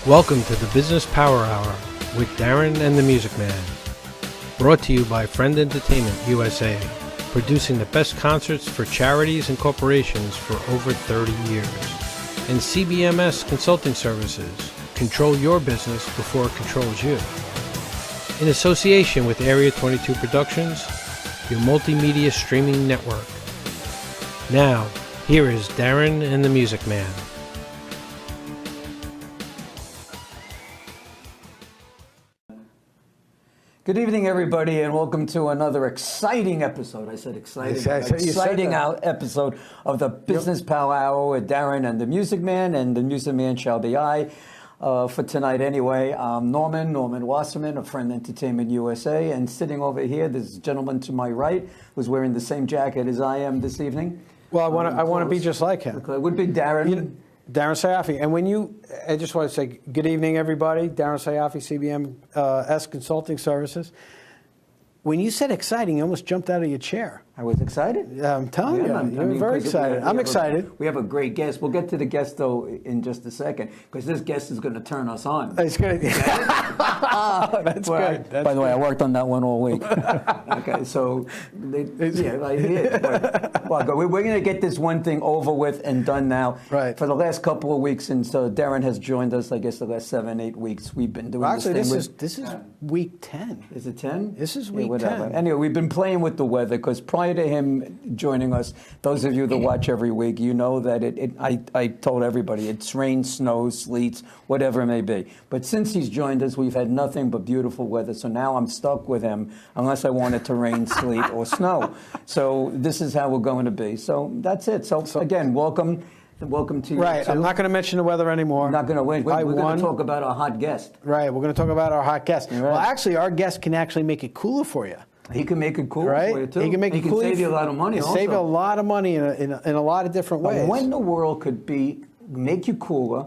Welcome to the Business Power Hour with Darren and the Music Man. Brought to you by Friend Entertainment USA, producing the best concerts for charities and corporations for over 30 years. And CBMS Consulting Services, control your business before it controls you. In association with Area 22 Productions, your multimedia streaming network. Now, here is Darren and the Music Man. Good evening, everybody, and welcome to another exciting episode. I said exciting. Exciting episode of the Business Power Hour with Darren and the Music Man, and the Music Man shall be I. For tonight, anyway, Norman Wasserman of Friend Entertainment USA, and sitting over here, this gentleman to my right, who's wearing the same jacket as I am this evening. Well, I want to be just like him. It would be Darren. Darren Sayafi. And I just want to say good evening, everybody. Darren Sayafi, CBMS Consulting Services. When you said exciting, you almost jumped out of your chair. I was excited. I'm telling you, you're very excited. I'm excited. We have a great guest. We'll get to the guest, though, in just a second, because this guest is going to turn us on. That's good. That's good. By the way, I worked on that one all week. Okay, so, I did. We're going to get this one thing over with and done now. Right. For the last couple of weeks, and so Darren has joined us, I guess, the last 7-8 weeks. We've been doing this thing. This is week 10. Is it 10? This is week 10. Anyway, we've been playing with the weather, because prior to him joining us, those of you that watch every week, you know that I told everybody it's rain, snow, sleets, whatever it may be. But since he's joined us, we've had nothing but beautiful weather. So now I'm stuck with him unless I want it to rain, sleet, or snow. So this is how we're going to be. So that's it. So again, welcome to you. Right. I'm not going to mention the weather anymore. I'm not going to wait. We're going to talk about our hot guest. Right. We're going to talk about our hot guest. Right. Well, actually, our guest can actually make it cooler for you. He can make it cooler right? for you, too. He can make it cooler. He can save you a lot of money also. Save you a lot of money in a lot of different ways. But when the world could make you cooler,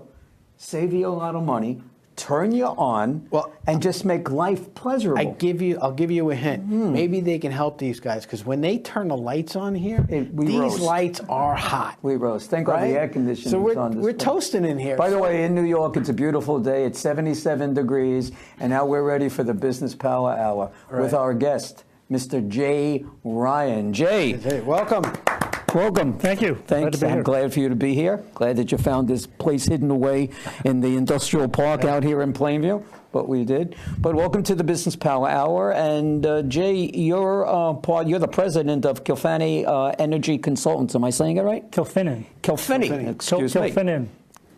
save you a lot of money, turn you on, and just make life pleasurable. I'll give you a hint. Maybe they can help these guys, because when they turn the lights on here, these lights are hot. We roast. Thank God the air conditioning is on this. We're toasting in here. By the way, in New York, it's a beautiful day. It's 77 degrees, and now we're ready for the Business Power Hour with our guest, Mr. Jay Ryan. Jay. Hey, welcome. Welcome. Thank you. Thanks. I'm glad for you to be here. Glad that you found this place hidden away in the industrial park out here in Plainview. But we did. But welcome to the Business Power Hour. And Jay, you're the president of Kilfinane Energy Consultants. Am I saying it right? Kilfinane. Excuse me.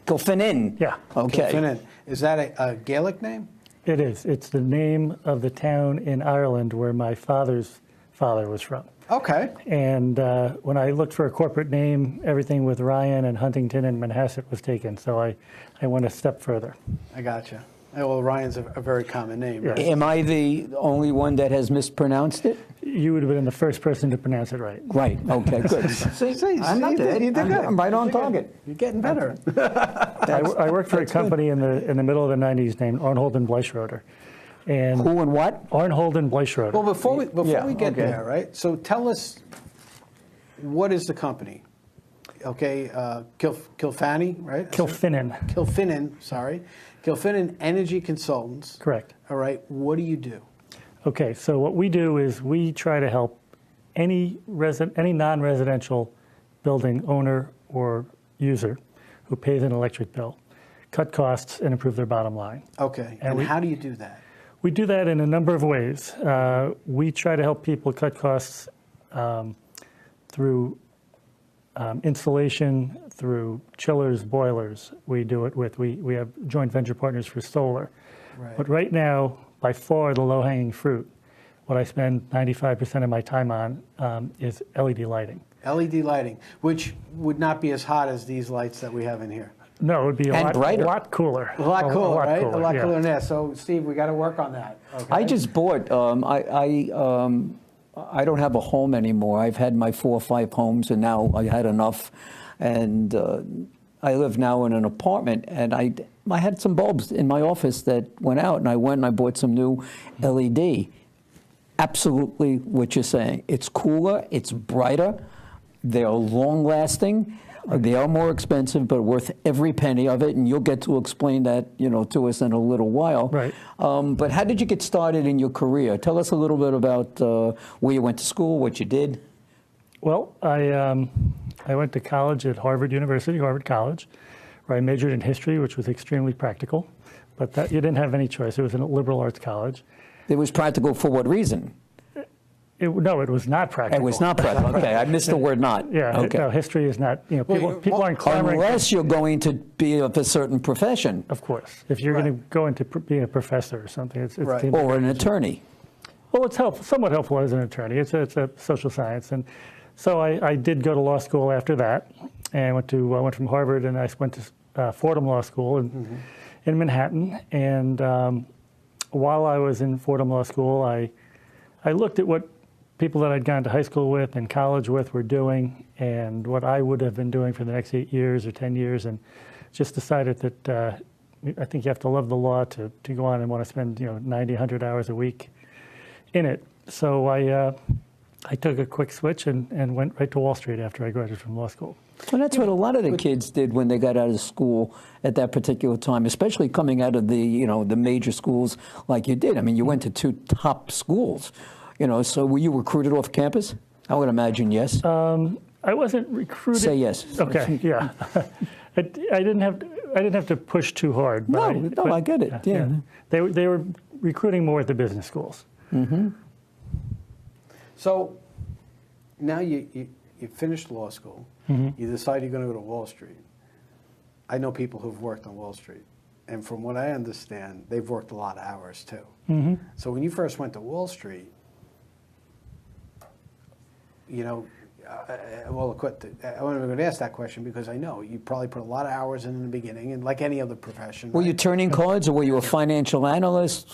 Kilfinane. Yeah. Okay. Kilfinane. Is that a Gaelic name? It is. It's the name of the town in Ireland where my father's father was from. Okay. And when I looked for a corporate name, everything with Ryan and Huntington and Manhasset was taken. So I went a step further. I gotcha. Well, Ryan's a very common name. Yes. Right? Am I the only one that has mispronounced it? You would have been the first person to pronounce it right. Right. Okay, good. I'm not dead. I'm right on target. You're getting better. I worked for a company in the middle of the 90s named Arnhold and Bleisroeder. And who and what? Arnhold and Bleisroeder. Well, before we get there, right? So tell us, what is the company? Okay, Kilfinane, right? Kilfinane. Kilfinane Energy Consultants. Correct. All right. What do you do? Okay, so what we do is we try to help any non-residential building owner or user who pays an electric bill cut costs and improve their bottom line. Okay, and how do you do that? We do that in a number of ways. We try to help people cut costs through installation, through chillers, boilers. We do it we have joint venture partners for solar. Right. But right now, by far the low-hanging fruit, what I spend 95% of my time on is LED lighting. LED lighting, which would not be as hot as these lights that we have in here. No, it would be a lot cooler. A lot cooler, right? A lot yeah. cooler than that. So, Steve, we got to work on that. Okay? I just bought. I don't have a home anymore. I've had my 4 or 5 homes, and now I had enough. And I live now in an apartment, and I had some bulbs in my office that went out, and I went and I bought some new LED. Absolutely what you're saying. It's cooler. It's brighter. They're long-lasting. They are more expensive, but worth every penny of it, and you'll get to explain that, to us in a little while. Right. But how did you get started in your career? Tell us a little bit about where you went to school, what you did. Well, I went to college at Harvard College, where I majored in history, which was extremely practical. But you didn't have any choice. It was a liberal arts college. It was practical for what reason? No, it was not practical. It was not practical. Okay, I missed the word "not." Yeah. Okay. No, history is not. People aren't clamoring. Unless you're going to be of a certain profession. Of course, if you're going to go into being a professor or something, it's Or an attorney. Well, it's somewhat helpful as an attorney. It's a social science, and so I did go to law school after that, and I went from Harvard, and I went to Fordham Law School in Manhattan, and while I was in Fordham Law School, I looked at what people that I'd gone to high school with and college with were doing, and what I would have been doing for the next 8 years or 10 years, and just decided that I think you have to love the law to go on and want to spend 90, 100 hours a week in it. So I took a quick switch and went right to Wall Street after I graduated from law school. Well, that's what a lot of the kids did when they got out of school at that particular time, especially coming out of the the major schools like you did. I mean, you went to 2 top schools. So were you recruited off campus? I would imagine yes. I wasn't recruited. Say yes. Okay, yeah. I didn't have to push too hard. But I get it. Yeah. They were recruiting more at the business schools. Mm-hmm. So now you finished law school. You decide you're going to go to Wall Street. I know people who've worked on Wall Street, and from what I understand, they've worked a lot of hours too. So when you first went to Wall Street, I'm going to ask that question because I know you probably put a lot of hours in the beginning, and like any other profession. Were you turning cards, or were you a financial analyst?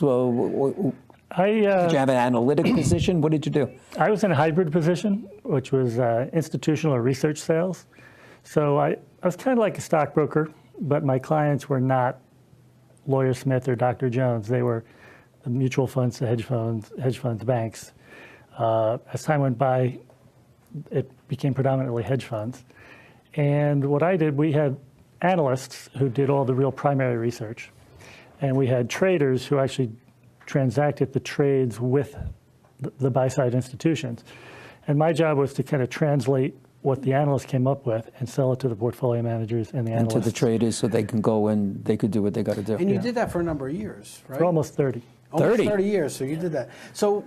Did you have an analytic position? What did you do? I was in a hybrid position, which was institutional or research sales. So I was kind of like a stockbroker, but my clients were not Lawyer Smith or Dr. Jones. They were the mutual funds, the hedge funds, banks. As time went by, it became predominantly hedge funds. And what I did, we had analysts who did all the real primary research. And we had traders who actually transacted the trades with the buy-side institutions. And my job was to kind of translate what the analysts came up with and sell it to the portfolio managers and the analysts. And to the traders so they can go and they could do what they got to do. And you did that for a number of years, right? For almost 30. Almost 30 years, so you did that. So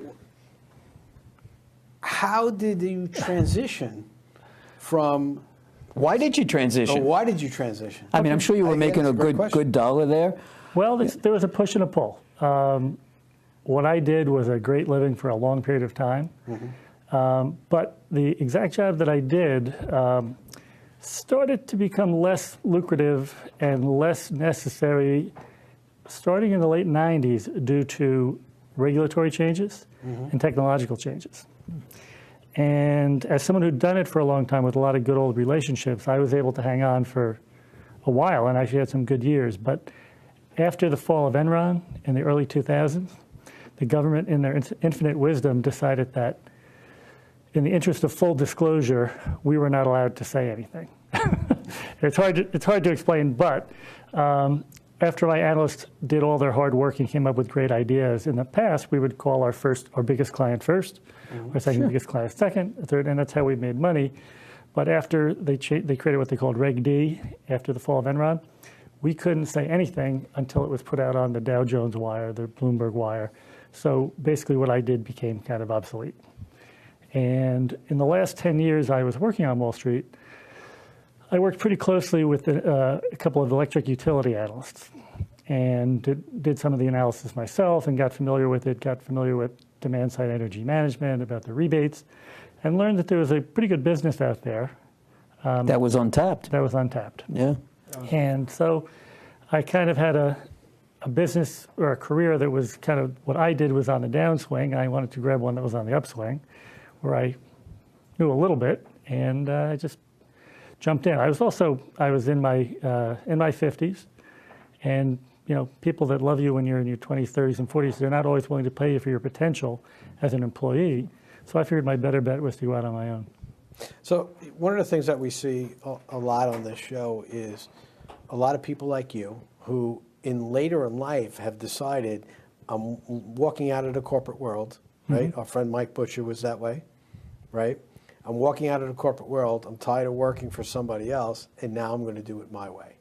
how did you transition from... Why did you transition? Why did you transition? I mean, I'm sure you were making a good dollar there. Well, there was a push and a pull. What I did was a great living for a long period of time. But the exact job that I did started to become less lucrative and less necessary starting in the late 90s due to regulatory changes and technological changes. And as someone who'd done it for a long time with a lot of good old relationships, I was able to hang on for a while and actually had some good years. But after the fall of Enron in the early 2000s, the government, in their infinite wisdom, decided that in the interest of full disclosure, we were not allowed to say anything. It's hard to explain, but after my analysts did all their hard work and came up with great ideas, in the past, we would call our biggest client first, our second biggest client second, third, and that's how we made money. But after they created what they called Reg D, after the fall of Enron, we couldn't say anything until it was put out on the Dow Jones wire, the Bloomberg wire. So basically what I did became kind of obsolete. And in the last 10 years I was working on Wall Street, I worked pretty closely with a couple of electric utility analysts and did some of the analysis myself and got familiar with it, got familiar with demand-side energy management, about the rebates, and learned that there was a pretty good business out there. That was untapped. That was untapped. Yeah. And so I kind of had a business or a career that was kind of, what I did was on the downswing. I wanted to grab one that was on the upswing, where I knew a little bit, and I just jumped in. I was in my 50s, and people that love you when you're in your 20s, 30s, and 40s, they're not always willing to pay you for your potential as an employee. So I figured my better bet was to go out on my own. So one of the things that we see a lot on this show is a lot of people like you who later in life have decided, I'm walking out of the corporate world, right? Our friend Mike Butcher was that way, right? I'm walking out of the corporate world. I'm tired of working for somebody else, and now I'm going to do it my way.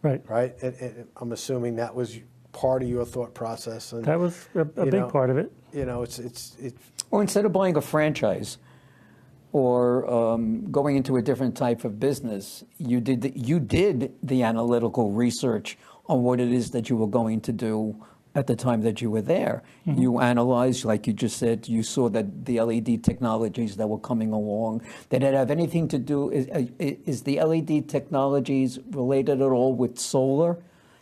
Right. Right? And I'm assuming that was part of your thought process. And, That was a big part of it. You know, it's Or instead of buying a franchise or going into a different type of business, you did the analytical research on what it is that you were going to do at the time that you were there. You analyzed, like you just said, you saw that the LED technologies that were coming along, did it have anything to do, is the LED technologies related at all with solar?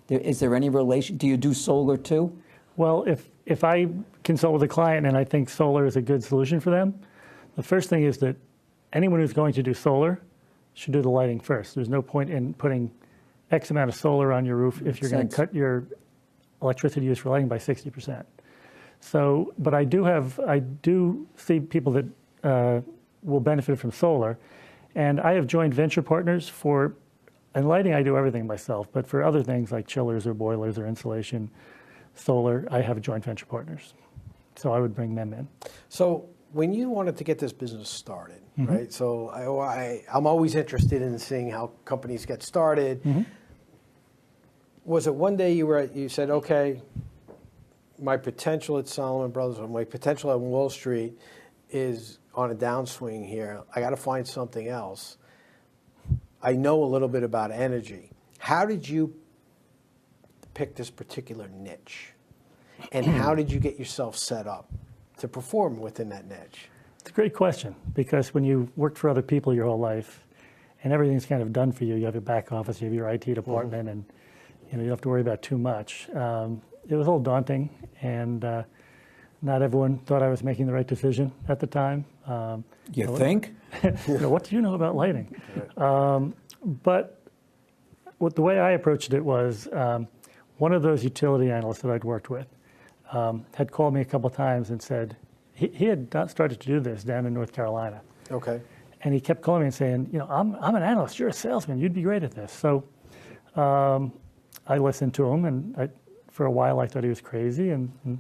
Is there any relation? Do you do solar too? Well, if I consult with a client and I think solar is a good solution for them, the first thing is that anyone who's going to do solar should do the lighting first. There's no point in putting X amount of solar on your roof if you're going to cut your electricity use for lighting by 60%. So, but I do see people that will benefit from solar, and I have joined venture partners for, in lighting I do everything myself, but for other things like chillers or boilers or insulation, solar, I have joint venture partners. So I would bring them in. So when you wanted to get this business started, right? So I'm always interested in seeing how companies get started. Was it one day you said, okay, my potential at Solomon Brothers or my potential at Wall Street is on a downswing here. I got to find something else. I know a little bit about energy. How did you pick this particular niche? And how did you get yourself set up to perform within that niche? It's a great question, because when you worked for other people your whole life and everything's kind of done for you, you have your back office, you have your IT department, and you don't have to worry about too much. It was a little daunting, and not everyone thought I was making the right decision at the time. You think? What do you know about lighting? But the way I approached it was one of those utility analysts that I'd worked with had called me a couple of times and said, he had started to do this down in North Carolina. Okay. And he kept calling me and saying, I'm an analyst, you're a salesman, you'd be great at this. So I listened to him, and for a while I thought he was crazy, and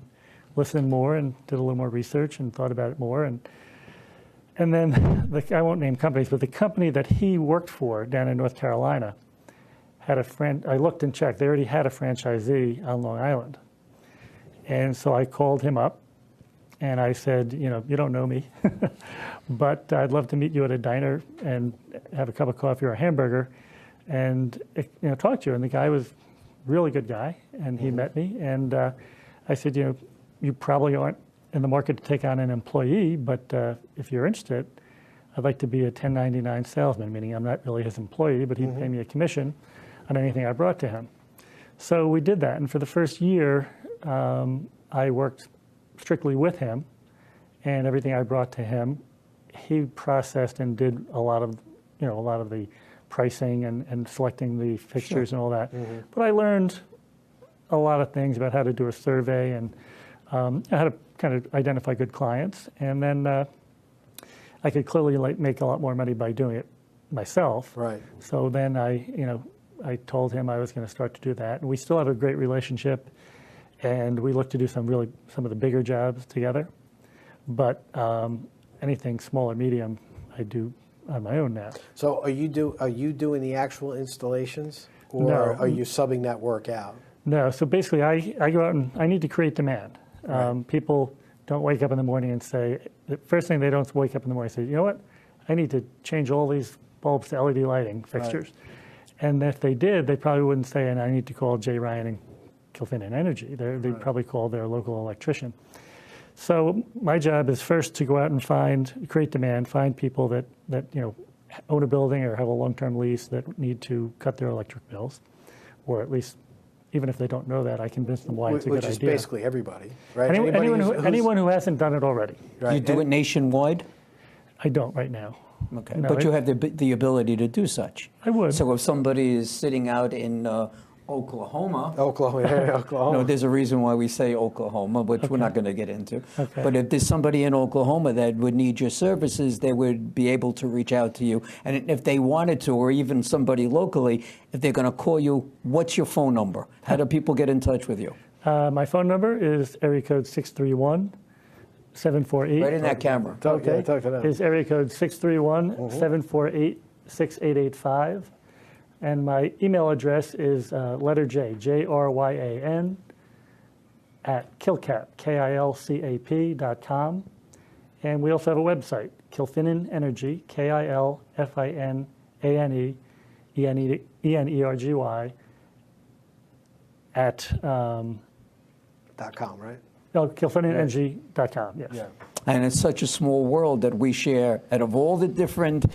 listened more and did a little more research and thought about it more. And then, I won't name companies, but the company that he worked for down in North Carolina had a friend. I looked and checked. They already had a franchisee on Long Island. And so I called him up, and I said, you don't know me, but I'd love to meet you at a diner and have a cup of coffee or a hamburger and talk to you. And the guy was a really good guy, and he met me. And I said, you probably aren't in the market to take on an employee, but if you're interested, I'd like to be a 1099 salesman, meaning I'm not really his employee, but he'd pay me a commission on anything I brought to him. So we did that, and for the first year, I worked strictly with him, and everything I brought to him, he processed and did a lot of the pricing and selecting the fixtures and all that. But I learned a lot of things about how to do a survey and how to kind of identify good clients, and then I could clearly make a lot more money by doing it myself. Right. So then I told him I was going to start to do that, and we still have a great relationship, and we look to do some of the bigger jobs together. But anything small or medium, I do on my own now. So are you doing the actual installations, or No. are you subbing that work out? No, so basically I go out and I need to create demand. People don't wake up in the morning and say, the first thing they don't wake up in the morning and say, you know what, I need to change all these bulbs to LED lighting fixtures. And if they did, they probably wouldn't say, and I need to call Jay Ryan and Kilfinane Energy. They'd probably call their local electrician. So my job is first to go out and create demand, find people that own a building or have a long-term lease that need to cut their electric bills, or at least, even if they don't know that, I convince them why it's a good idea. Which is basically everybody, right? Anyone who hasn't done it already. Right. You do it nationwide? I don't right now. Okay, No, but you have the ability to do such. I would. So if somebody is sitting out in Oklahoma. Oklahoma. No, there's a reason why we say Oklahoma, which we're not going to get into. Okay. But if there's somebody in Oklahoma that would need your services, they would be able to reach out to you. And if they wanted to, or even somebody locally, if they're going to call you, what's your phone number? How do people get in touch with you? My phone number is area code 631-748. Right in that camera. Talk to them. Is area code 631-748-6885. And my email address is letter J, JRYAN, at Kilcap, KILCAP.com. And we also have a website, Kilfinane Energy, KILFINANE, ENERGY, at .com, right? no, KilfinaneEnergy.com, yes. Yeah. And it's such a small world that we share. Out of all the different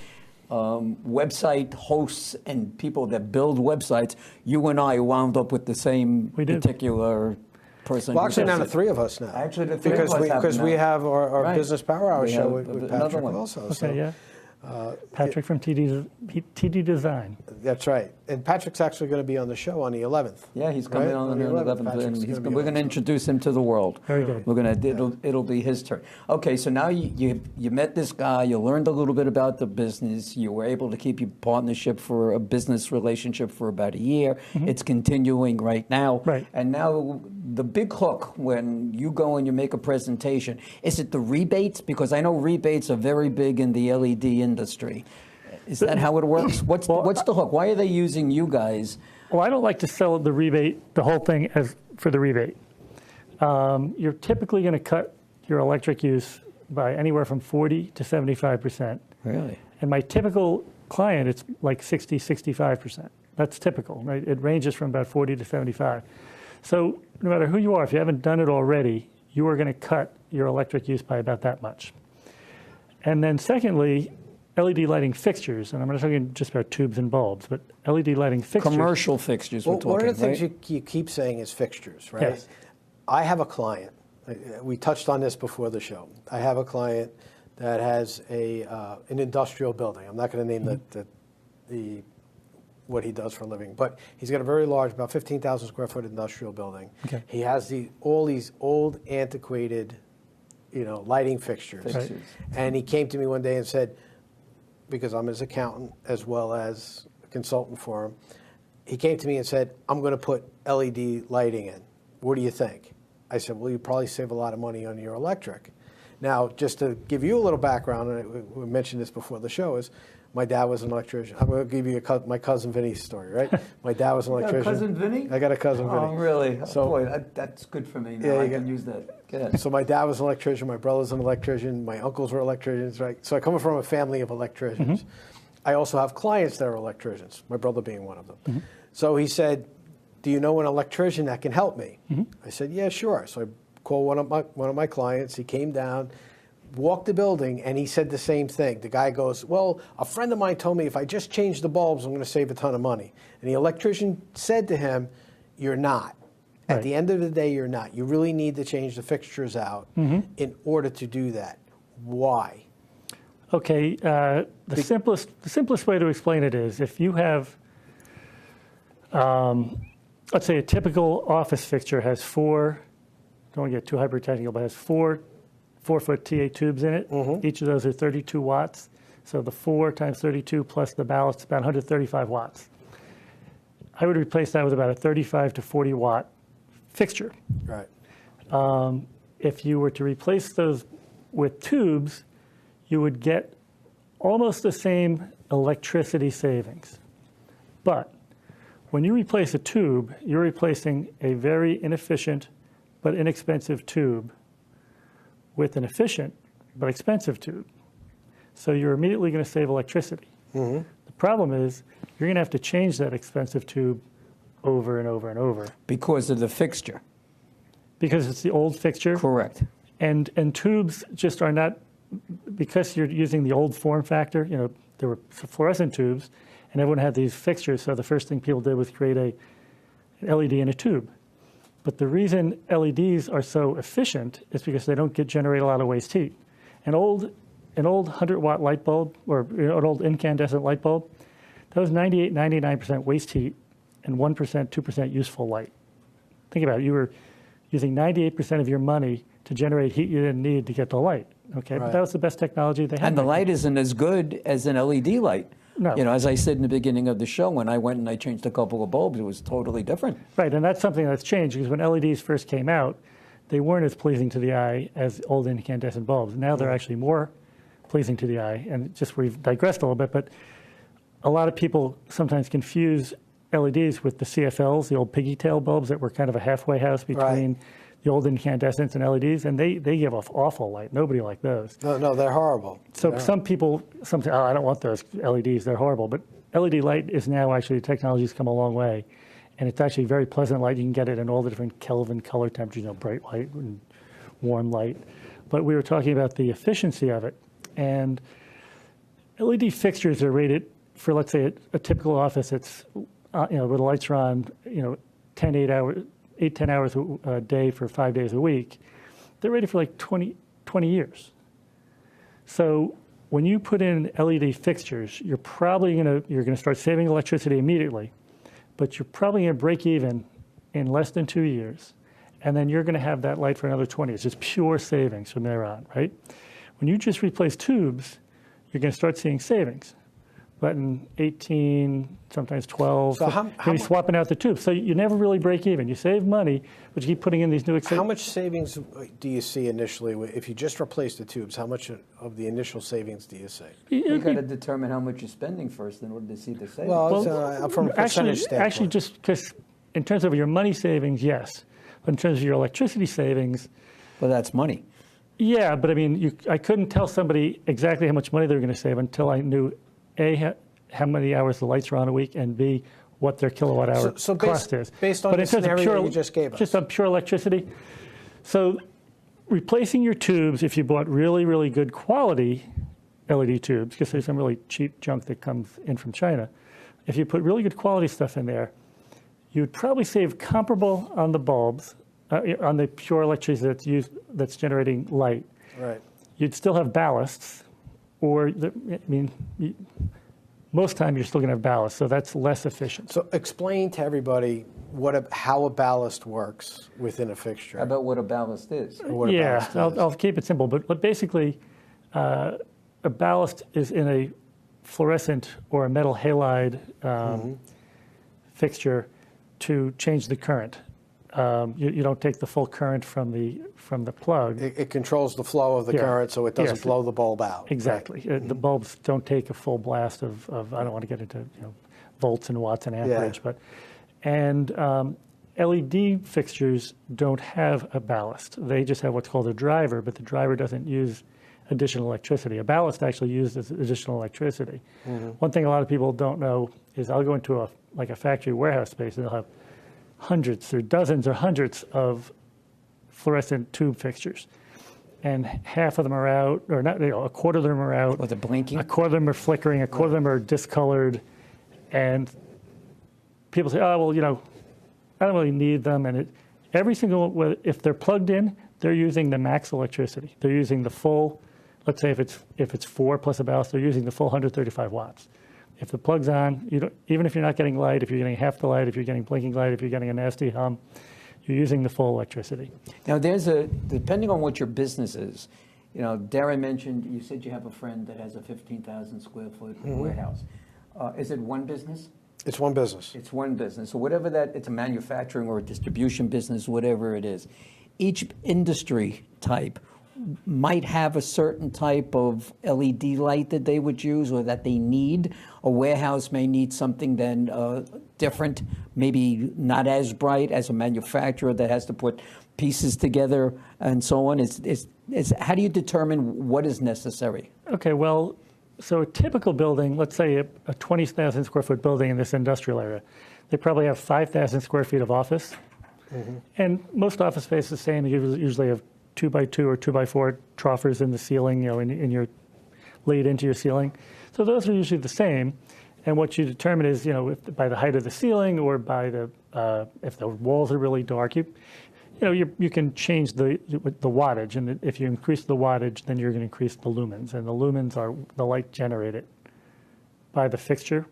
website hosts and people that build websites, you and I wound up with the same particular person. Well, actually, now the three of us now. Actually, the three of us have because we have our Right. Business Power Hour We show have with another Patrick one. also. Okay, So, yeah. Patrick from TD Design. that's right. And Patrick's actually going to be on the show on the 11th. Yeah, he's coming Right? on the 11th, Patrick's and gonna be we're on going to the show. introduce him to the world. Very good. We're going to it'll be his turn. Okay, so now you met this guy, you learned a little bit about the business, you were able to keep your partnership for a business relationship for about a year. It's continuing right now. Right. And now the big hook when you go and you make a presentation, is it the rebates? Because I know rebates are very big in the LED industry. Is that how it works? What's the hook? Why are they using you guys? Well, I don't like to sell the rebate, the whole thing as for the rebate. You're typically going to cut your electric use by anywhere from 40 to 75%. Really? And my typical client, it's like 60, 65%. That's typical, right? It ranges from about 40 to 75. So no matter who you are, if you haven't done it already, you are going to cut your electric use by about that much. And then secondly, LED lighting fixtures, and I'm not talking just about tubes and bulbs, but LED lighting fixtures. Commercial fixtures we're Well, talking, one of the things right? you keep saying is fixtures, right? Yes. I have a client. We touched on this before the show. I have a client that has an industrial building. I'm not going to name the what he does for a living, but he's got a very large, about 15,000 square foot industrial building. Okay. He has all these old, antiquated, lighting fixtures. Right. And he came to me one day and said, because I'm his accountant as well as a consultant for him, he came to me and said, I'm going to put LED lighting in. What do you think? I said, well, you probably save a lot of money on your electric. Now, just to give you a little background, and we mentioned this before the show, is my dad was an electrician. I'm going to give you my cousin Vinny's story, right? My dad was an electrician. cousin Vinny? I got a cousin Vinny. Oh, really? So, Boy, that's good for me now. Yeah, I you can got- use that. Go ahead. So my dad was an electrician, my brother's an electrician, my uncles were electricians, right? So I come from a family of electricians. I also have clients that are electricians, my brother being one of them. So he said, do you know an electrician that can help me? I said, yeah, sure. So I called one of my clients. He came down, walked the building, and he said the same thing. The guy goes, well, a friend of mine told me if I just change the bulbs, I'm going to save a ton of money. And the electrician said to him, you're not. At Right. the end of the day, you're not. You really need to change the fixtures out in order to do that. Why? Okay, the simplest way to explain it is if you have, let's say a typical office fixture has four, don't want to get too hyper-technical, but has four 4-foot TA tubes in it. Each of those are 32 watts. So the 4 times 32 plus the ballast is about 135 watts. I would replace that with about a 35 to 40 watt fixture. Right. If you were to replace those with tubes, you would get almost the same electricity savings. But when you replace a tube, you're replacing a very inefficient but inexpensive tube with an efficient but expensive tube. So you're immediately going to save electricity. The problem is you're going to have to change that expensive tube over and over and over Because of the fixture. because it's the old fixture. Correct. And tubes just are not, because you're using the old form factor, there were fluorescent tubes, and everyone had these fixtures, so the first thing people did was create an LED in a tube. But the reason LEDs are so efficient is because they don't generate a lot of waste heat. An old 100-watt light bulb, or an old incandescent light bulb, that was 98, 99% waste heat and 1%, 2% useful light. Think about it. You were using 98% of your money to generate heat you didn't need to get the light. Okay, Right. but that was the best technology they had. And the light isn't as good as an LED light. No. You know, as I said in the beginning of the show, when I went and I changed a couple of bulbs, it was totally different. Right, and that's something that's changed because when LEDs first came out, they weren't as pleasing to the eye as old incandescent bulbs. Now they're actually more pleasing to the eye. And just we've digressed a little bit, but a lot of people sometimes confuse LEDs with the CFLs, the old piggy tail bulbs that were kind of a halfway house between the old incandescents and LEDs, and they give off awful light. Nobody liked those. No, they're horrible. So some people say, oh, I don't want those LEDs, they're horrible. But LED light is now actually, the technology's come a long way. And it's actually very pleasant light. You can get it in all the different Kelvin color temperatures, you know, bright light and warm light. But we were talking about the efficiency of it. And LED fixtures are rated for, let's say, a typical office. It's, you know, where the lights are on, you know, 10 hours a day for 5 days a week. They're rated for like 20 years. So when you put in LED fixtures, you're gonna start saving electricity immediately, but you're probably gonna break even in less than 2 years. And then you're gonna have that light for another 20. It's just pure savings from there on, right? When you just replace tubes, you're gonna start seeing savings. But in 18, sometimes 12, So maybe swapping out the tubes. So you never really break even. You save money, but you keep putting in these new How much savings do you see initially? If you just replace the tubes, how much of the initial savings do you see? You got to determine how much you're spending first in order to see the savings. Well, from a percentage standpoint. Actually, just because in terms of your money savings, yes. But in terms of your electricity savings, well, that's money. yeah, but I mean, I couldn't tell somebody exactly how much money they were going to save until I knew A, how many hours the lights are on a week, and B, what their kilowatt hour cost is. Based on but the in terms of scenario you just gave us. Just on pure electricity. So replacing your tubes, if you bought really, really good quality LED tubes, because there's some really cheap junk that comes in from China, if you put really good quality stuff in there, you'd probably save comparable on the bulbs, on the pure electricity that's generating light. Right. You'd still have ballasts, or most time you're still going to have ballast, so that's less efficient. So explain to everybody how a ballast works within a fixture. How about what a ballast is? Yeah, I'll keep it simple, but basically, a ballast is in a fluorescent or a metal halide fixture to change the current. You don't take the full current from the plug. It controls the flow of the current so it doesn't blow the bulb out. Exactly. Right. The bulbs don't take a full blast of I don't want to get into volts and watts and amperage, and LED fixtures don't have a ballast. They just have what's called a driver, but the driver doesn't use additional electricity. A ballast actually uses additional electricity. One thing a lot of people don't know is I'll go into a factory warehouse space and they'll have hundreds or dozens or hundreds of fluorescent tube fixtures. And half of them are out, or not, a quarter of them are out. Or they're blinking? A quarter of them are flickering, a quarter of them are discolored. And people say, oh, well, I don't really need them. And every single, if they're plugged in, they're using the max electricity. They're using the full, let's say if it's 4 plus a ballast, they're using the full 135 watts. If the plug's on, even if you're not getting light, if you're getting half the light, if you're getting blinking light, if you're getting a nasty hum, you're using the full electricity. Now, depending on what your business is, Darren mentioned, you said you have a friend that has a 15,000 square foot warehouse. Is it one business? It's one business. It's one business. So whatever it's a manufacturing or a distribution business, whatever it is. Each industry type might have a certain type of LED light that they would use or that they need. A warehouse may need something then different, maybe not as bright as a manufacturer that has to put pieces together and so on. How do you determine what is necessary? Okay, well, so a typical building, let's say a 20,000 square foot building in this industrial area, they probably have 5,000 square feet of office. And most office space is the same. You usually have 2x2 or 2x4 troughers in the ceiling, in your laid into your ceiling. So those are usually the same. And what you determine is, if by the height of the ceiling or by if the walls are really dark, you can change the wattage. And if you increase the wattage, then you're going to increase the lumens. And the lumens are the light generated by the fixture.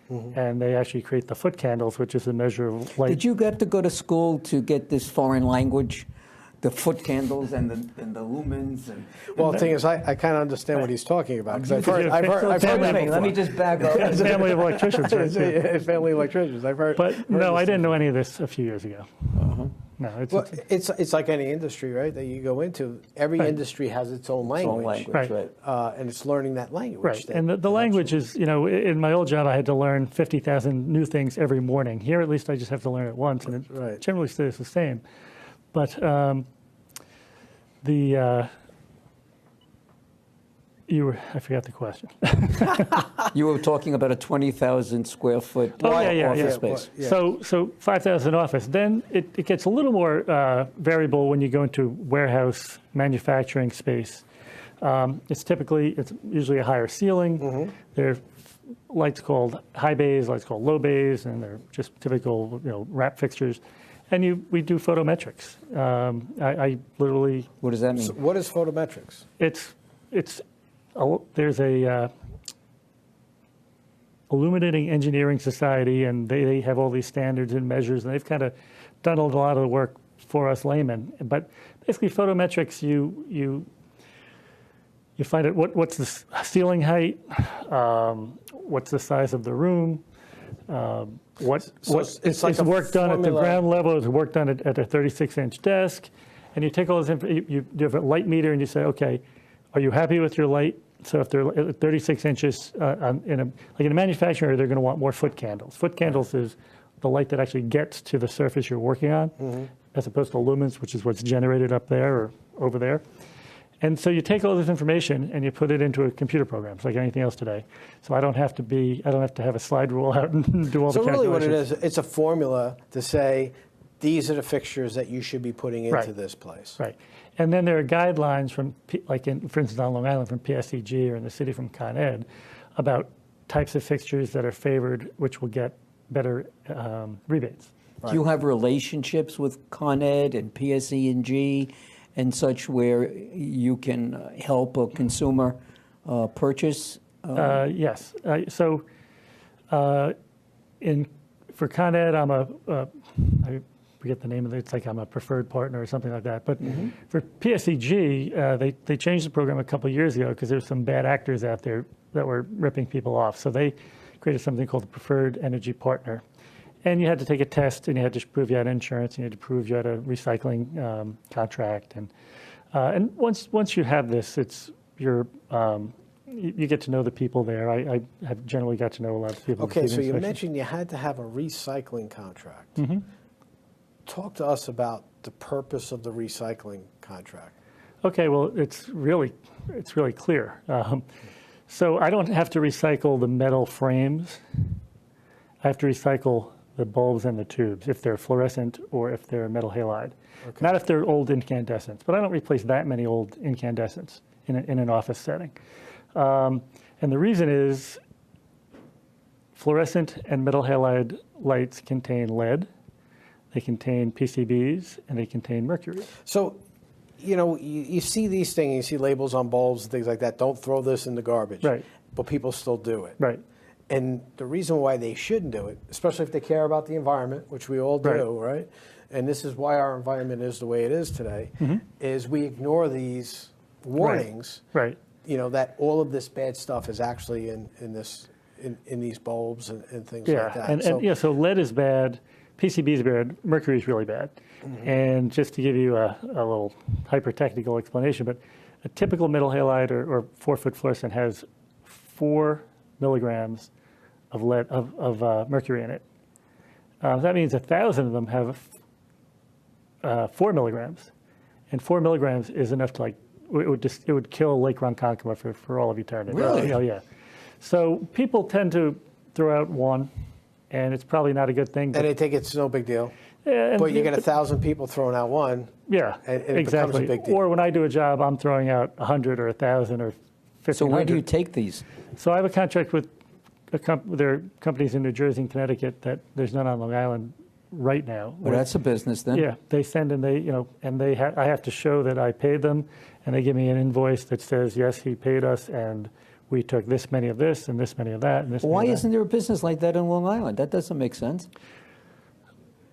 and they actually create the foot candles, which is a measure of light. Did you get to go to school to get this foreign language? The foot candles and the lumens. And Well, the thing is, I kind of understand what he's talking about, because I've heard let me just back up. It's a family of electricians, right? too. family electricians. I've heard. But no, I didn't know any of this a few years ago. No, Well, it's like any industry, right? That you go into. Every industry has its own language, Right. And it's learning that language. right. And the language is, in my old job, I had to learn 50,000 new things every morning. Here, at least, I just have to learn it once, and it generally stays the same. But I forgot the question. You were talking about a 20,000 square foot office space. So 5,000 office. Then it gets a little more variable when you go into warehouse manufacturing space. It's usually a higher ceiling. There are lights called high bays, lights called low bays, and they're just typical wrap fixtures. And we do photometrics. I literally. What does that mean? So what is photometrics? There's a Illuminating Engineering Society, and they have all these standards and measures, and they've kind of done a lot of the work for us laymen. But basically, photometrics, you find out what's the ceiling height, what's the size of the room. It's like work done at the ground level, is work done at a 36-inch desk, and you take all this you have a light meter, and you say, okay, are you happy with your light? So if they're 36 inches in a manufacturer, they're going to want more foot candles. Foot candles is the light that actually gets to the surface you're working on, as opposed to lumens, which is what's generated up there or over there. And so you take all this information and you put it into a computer program, like anything else today. So I don't have to have a slide rule out and do all the calculations. So really what it is, it's a formula to say, these are the fixtures that you should be putting into this place. Right. And then there are guidelines from, for instance, on Long Island from PSEG or in the city from Con Ed about types of fixtures that are favored, which will get better rebates. Do you have relationships with Con Ed and PSE&G and such where you can help a consumer purchase? Yes. For Con Ed, I forget the name of it. It's like I'm a preferred partner or something like that. But for PSEG, they changed the program a couple of years ago because there's some bad actors out there that were ripping people off. So they created something called the Preferred Energy Partner. And you had to take a test, and you had to prove you had insurance, and you had to prove you had a recycling contract. And once you have this, you get to know the people there. I have generally got to know a lot of people. Okay, so you mentioned you had to have a recycling contract. Talk to us about the purpose of the recycling contract. Okay, well, it's really clear. So I don't have to recycle the metal frames. I have to recycle the bulbs and the tubes if they're fluorescent or if they're metal halide. Okay. Not if they're old incandescents, but I don't replace that many old incandescents in an office setting. And the reason is fluorescent and metal halide lights contain lead, they contain PCBs, and they contain mercury. So, you see these things, you see labels on bulbs and things like that, don't throw this in the garbage. Right. But people still do it. Right. And the reason why they shouldn't do it, especially if they care about the environment, which we all do, right? And this is why our environment is the way it is today, is we ignore these warnings, right? That all of this bad stuff is actually in these bulbs and things like that. So lead is bad, PCB is bad, mercury is really bad. And just to give you a little hyper-technical explanation, but a typical metal halide or 4-foot fluorescent has 4 milligrams of lead of mercury in it. That means 1,000 of them have 4 milligrams, and 4 milligrams is enough to it would kill Lake Ronkonkoma for all of eternity. Really? Oh yeah. So people tend to throw out one, and it's probably not a good thing. And they think it's no big deal. Yeah, but you get 1,000 people throwing out one. Yeah, and it exactly. becomes a big deal. Or when I do a job, I'm throwing out 100 or 1,000 or 1,500. So where do you take these? So I have a contract with there are companies in New Jersey and Connecticut that there's none on Long Island right now. Well, that's a business then. Yeah, they send and I have to show that I paid them, and they give me an invoice that says yes, he paid us, and we took this many of this and this many of that and this Why many of isn't there a business like that in Long Island? That doesn't make sense. that.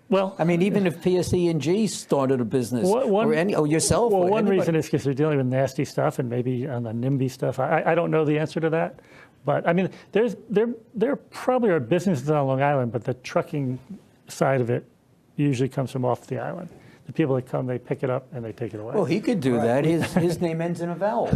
Well, I mean, even if PSE&G started a business, or yourself, Well, or one anybody. reason is because they're dealing with nasty stuff, and maybe on the NIMBY stuff. I don't know the answer to that, but I mean, there probably are businesses on Long Island, but the trucking side of it usually comes from off the island. The people that come, they pick it up and they take it away. Well, he could do that. His name ends in a vowel.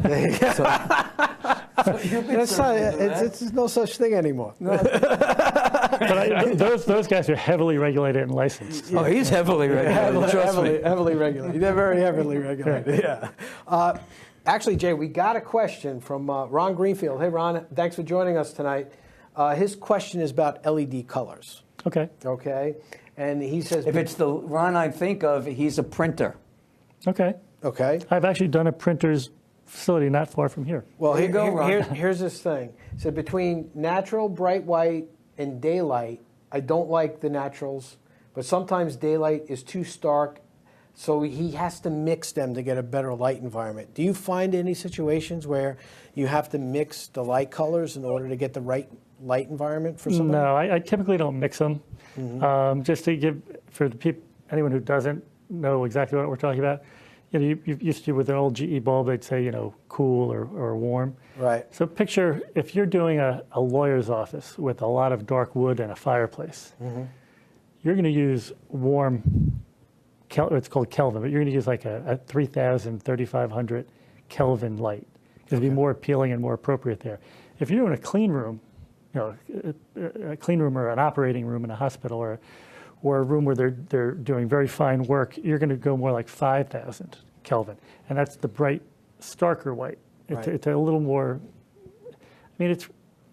So you could certainly do that. It's no such thing anymore. But those guys are heavily regulated and licensed. Oh, he's heavily regulated. Trust me. Heavily regulated. They're very heavily regulated. Yeah. Actually, Jay, we got a question from Ron Greenfield. Hey, Ron, thanks for joining us tonight. His question is about LED colors. Okay. Okay. And he says, If it's the Ron I think of, he's a printer. Okay. okay. I've actually done a printer's facility not far from here. Well, There you go, Ron. here's this thing. So between natural, bright white, and daylight, I don't like the naturals, but sometimes daylight is too stark, so he has to mix them to get a better light environment. Do you find any situations where you have to mix the light colors in order to get the right light environment for somebody? No, I typically don't mix them. Just to give, for the anyone who doesn't know exactly what we're talking about, you used to, with an old GE bulb, they'd say, cool or warm. Right. So picture if you're doing a lawyer's office with a lot of dark wood and a fireplace, you're going to use warm, it's called Kelvin, but you're going to use like a 3,000, 3,500 Kelvin light. It'll be more appealing and more appropriate there. If you're doing a clean room, a clean room or an operating room in a hospital or a room where they're doing very fine work, you're going to go more like 5,000 Kelvin. And that's the bright, starker white. It's a little more, I mean,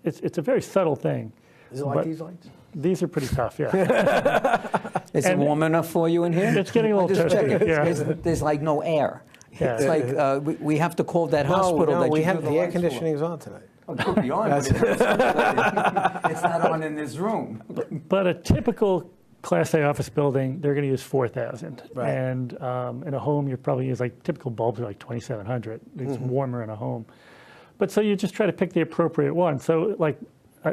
it's a very subtle thing. Is it like these lights? These are pretty tough, yeah. Is it warm enough for you in here? It's getting a little Just toasty. checking. Yeah. There's like no air. Yeah. It's like we have to call that hospital. No, that we you have do the air lights for. conditioning is on tonight. Oh, it could be on, but it's not, it's not on in this room. But a typical Class A office building, they're going to use 4,000. Right. And in a home, you probably use like typical bulbs are like 2,700. It's warmer in a home. But so you just try to pick the appropriate one. So like,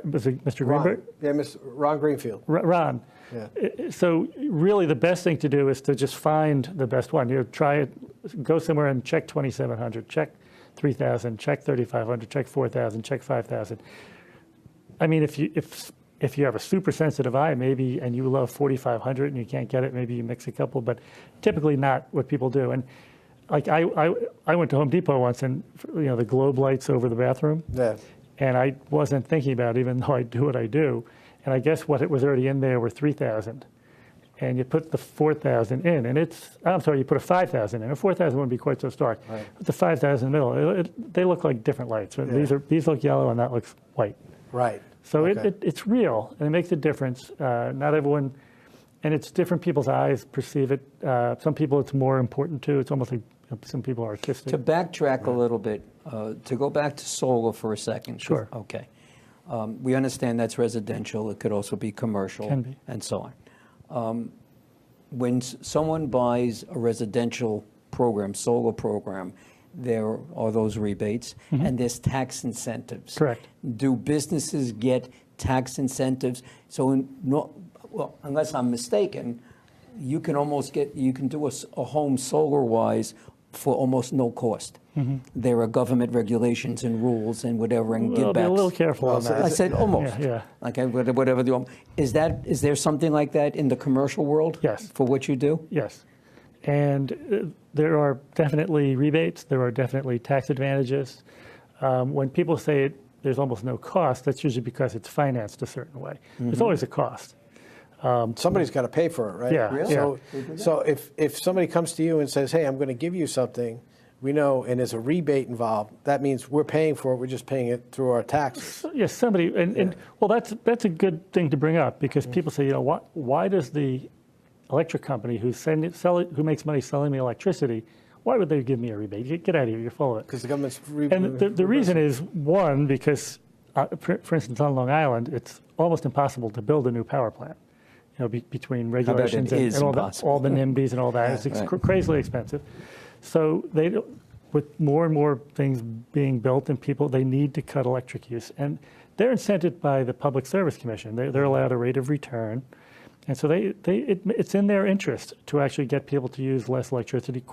was it Mr. Greenberg? Yeah, Ron Greenfield. Ron. Yeah. So really the best thing to do is to just find the best one. Try it, go somewhere and check 2,700, check 3,000, check 3,500, check 4,000, check 5,000. I mean, if you have a super sensitive eye, maybe, and you love 4,500 and you can't get it, maybe you mix a couple, but typically not what people do. And like I went to Home Depot once, and the globe lights over the bathroom. Yeah. And I wasn't thinking about it, even though I do what I do. And I guess what it was already in there were 3,000. And you put the 4,000 in, and you put a 5,000 in. A 4,000 wouldn't be quite so stark. Right. But the 5,000 in the middle, they look like different lights. Yeah. These look yellow, and that looks white. Right. So Okay. it's real, and it makes a difference. Not everyone, and it's different people's eyes perceive it. Some people it's more important to. It's almost like some people are artistic. To backtrack a little bit, to go back to solar for a second. Sure. Okay. We understand that's residential. It could also be commercial. Can be. And so on. When someone buys a residential program, solar program, there are those rebates, and there's tax incentives. Correct. Do businesses get tax incentives? So, unless I'm mistaken, you can do a home solar-wise for almost no cost. There are government regulations and rules and whatever and Well, be a givebacks. little careful on that. I said almost. Yeah. Okay, whatever the is there something like that in the commercial world? Yes. For what you do? Yes. And there are definitely rebates. There are definitely tax advantages. When people say there's almost no cost, that's usually because it's financed a certain way. There's always a cost. Somebody's got to pay for it, right? Yeah. Really? So if somebody comes to you and says, "Hey, I'm going to give you something," we know, and there's a rebate involved, that means we're paying for it. We're just paying it through our taxes. Yes, somebody, and well, that's a good thing to bring up, because people say, why does the electric company who makes money selling me electricity, why would they give me a rebate? Get out of here, you're full of it. Because the government's And the reason is, one, because, for instance, on Long Island, it's almost impossible to build a new power plant. Between regulations and all the NIMBYs and all that, it's crazily expensive. So with more and more things being built and people, they need to cut electric use. And they're incented by the Public Service Commission. They're allowed a rate of return. And so it's in their interest to actually get people to use less electricity,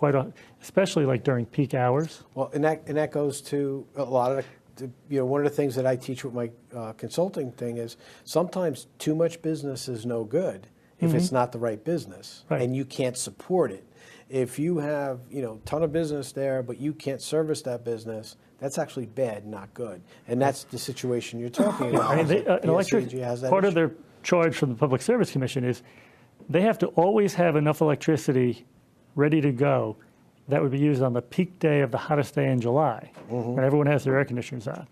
especially like during peak hours. Well, and that goes to a lot of one of the things that I teach with my consulting thing is sometimes too much business is no good if it's not the right business, and you can't support it. If you have a ton of business there, but you can't service that business, that's actually bad, not good. And that's the situation you're talking about. I mean, part of their charge from the Public Service Commission is they have to always have enough electricity ready to go that would be used on the peak day of the hottest day in July, when everyone has their air conditioners on.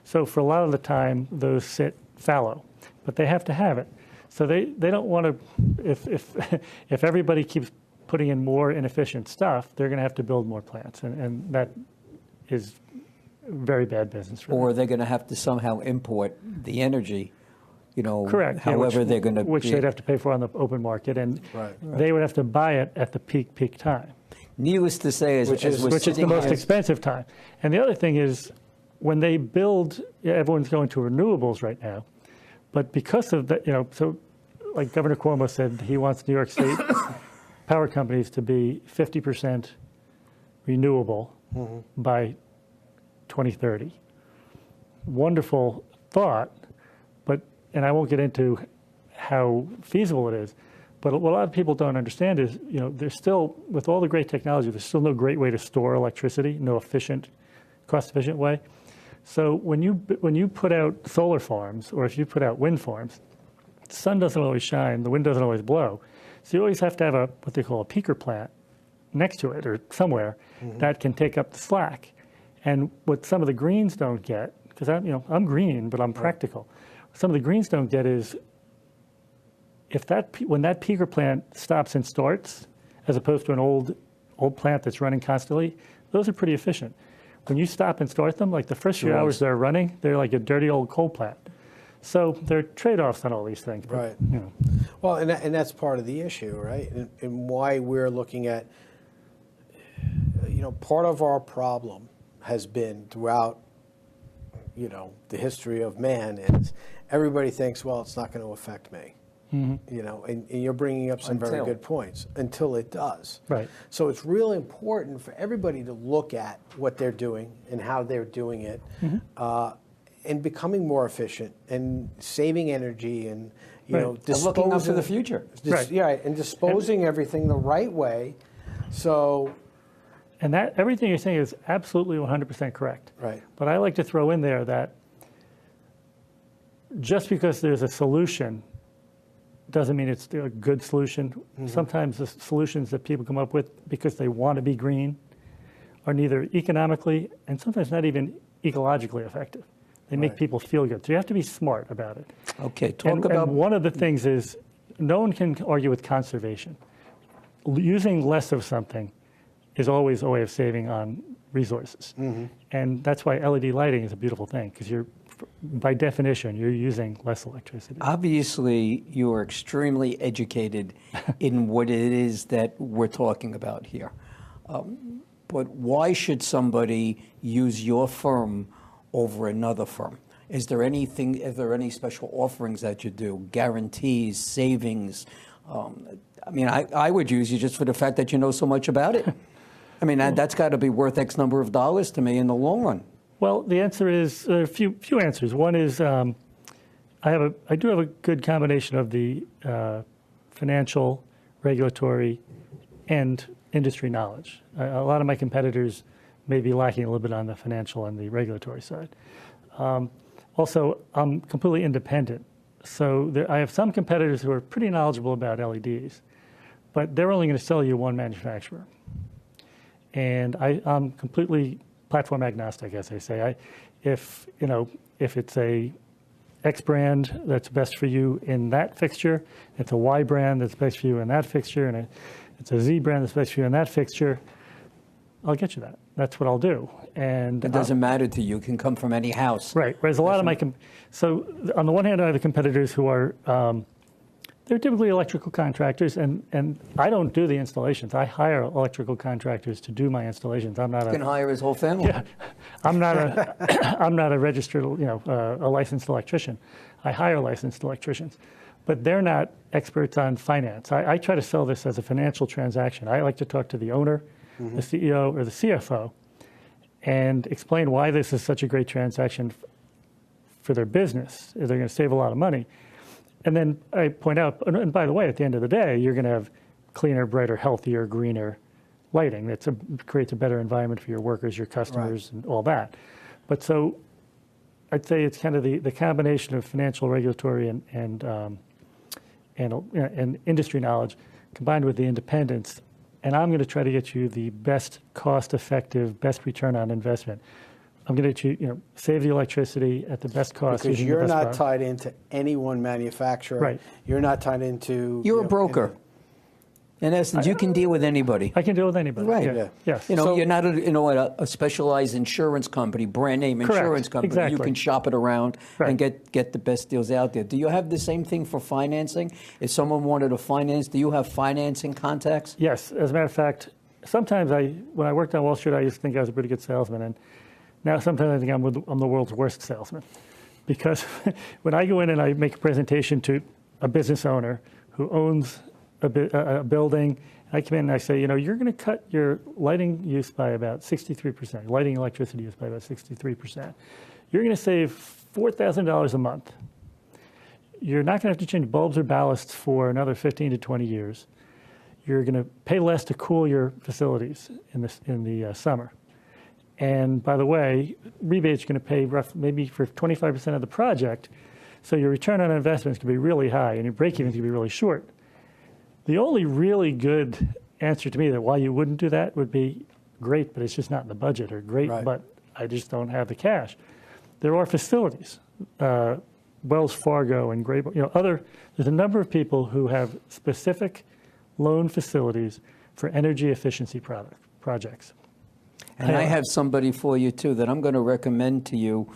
So for a lot of the time, those sit fallow, but they have to have it. So they don't want to, if everybody keeps putting in more inefficient stuff, they're going to have to build more plants, and that is very bad business for them. Or they're going to have to somehow import the energy, Correct. however they're going to... Which they'd have to pay for on the open market, and they would have to buy it at the peak time. Needless to say, which is the most expensive time. And the other thing is, when they build, everyone's going to renewables right now, but because of that, so like Governor Cuomo said, he wants New York State power companies to be 50% renewable by 2030. Wonderful thought, and I won't get into how feasible it is, but what a lot of people don't understand is, there's still, with all the great technology, there's still no great way to store electricity, no cost-efficient way. So when you put out solar farms, or if you put out wind farms, the sun doesn't always shine, the wind doesn't always blow. So you always have to have what they call a peaker plant next to it or somewhere that can take up the slack. And what some of the greens don't get, because I'm green, but I'm practical. Some of the greens don't get is when that peaker plant stops and starts, as opposed to an old plant that's running constantly, those are pretty efficient. When you stop and start them, like the first few hours they're running, they're like a dirty old coal plant. So there are trade-offs on all these things. Right. Well, and that's part of the issue, right? And why we're looking at, part of our problem has been throughout, the history of man is everybody thinks, well, it's not going to affect me. And you're bringing up some very good points until it does. Right. So it's really important for everybody to look at what they're doing and how they're doing it, and becoming more efficient and saving energy and looking up to the future. And disposing everything the right way. So. And that everything you're saying is absolutely 100% correct. Right. But I like to throw in there that just because there's a solution doesn't mean it's a good solution. Sometimes the solutions that people come up with because they want to be green are neither economically and sometimes not even ecologically effective. They make people feel good. So you have to be smart about it. Okay, And one of the things is no one can argue with conservation. Using less of something is always a way of saving on resources. And that's why LED lighting is a beautiful thing, because by definition, you're using less electricity. Obviously, you are extremely educated in what it is that we're talking about here. But why should somebody use your firm over another firm? Is there any special offerings that you do? Guarantees, savings? I would use you just for the fact that you know so much about it. That's got to be worth X number of dollars to me in the long run. Well, the answer is a few answers. One is I do have a good combination of the financial, regulatory, and industry knowledge. A lot of my competitors may be lacking a little bit on the financial and the regulatory side. Also, I'm completely independent. So I have some competitors who are pretty knowledgeable about LEDs, but they're only going to sell you one manufacturer. And I'm completely platform agnostic, as I say. If it's a X brand that's best for you in that fixture, it's a Y brand that's best for you in that fixture, and it's a Z brand that's best for you in that fixture, I'll get you that. That's what I'll do. And it doesn't matter to you. It can come from any house. Right. Whereas a lot of so on the one hand, I have the competitors who are They're typically electrical contractors, and I don't do the installations. I hire electrical contractors to do my installations. I'm not You can hire his whole family. yeah, I'm not I'm not a registered, a licensed electrician. I hire licensed electricians, but they're not experts on finance. I try to sell this as a financial transaction. I like to talk to the owner, the CEO, or the CFO, and explain why this is such a great transaction for their business. They're going to save a lot of money. And then I point out, and by the way, at the end of the day, you're going to have cleaner, brighter, healthier, greener lighting. That creates a better environment for your workers, your customers, and all that. But so I'd say it's kind of the combination of financial, regulatory, and industry knowledge combined with the independence. And I'm going to try to get you the best cost-effective, best return on investment. I'm going to save the electricity at the best cost. Because you're not tied into any one manufacturer. Right. You're not tied into. You're a broker. In essence, you can deal with anybody. I can deal with anybody. Right. Yeah. Yes. You're not a specialized insurance company, brand name insurance company. Exactly. You can shop it around and get the best deals out there. Do you have the same thing for financing? If someone wanted to finance, do you have financing contacts? Yes. As a matter of fact, sometimes when I worked on Wall Street, I used to think I was a pretty good salesman, and now sometimes I think I'm the world's worst salesman, because when I go in and I make a presentation to a business owner who owns a building, I come in and I say, you're going to cut your lighting use by about 63%, lighting electricity use by about 63%. You're going to save $4,000 a month. You're not going to have to change bulbs or ballasts for another 15 to 20 years. You're going to pay less to cool your facilities in the summer. And by the way, rebates are going to pay maybe for 25% of the project, so your return on investment is going to be really high, and your break-even is going to be really short. The only really good answer to me that why you wouldn't do that would be great, but it's just not in the budget, or great, but I just don't have the cash. There are facilities, Wells Fargo and Grable, there's a number of people who have specific loan facilities for energy efficiency projects. And I have somebody for you, too, that I'm going to recommend to you.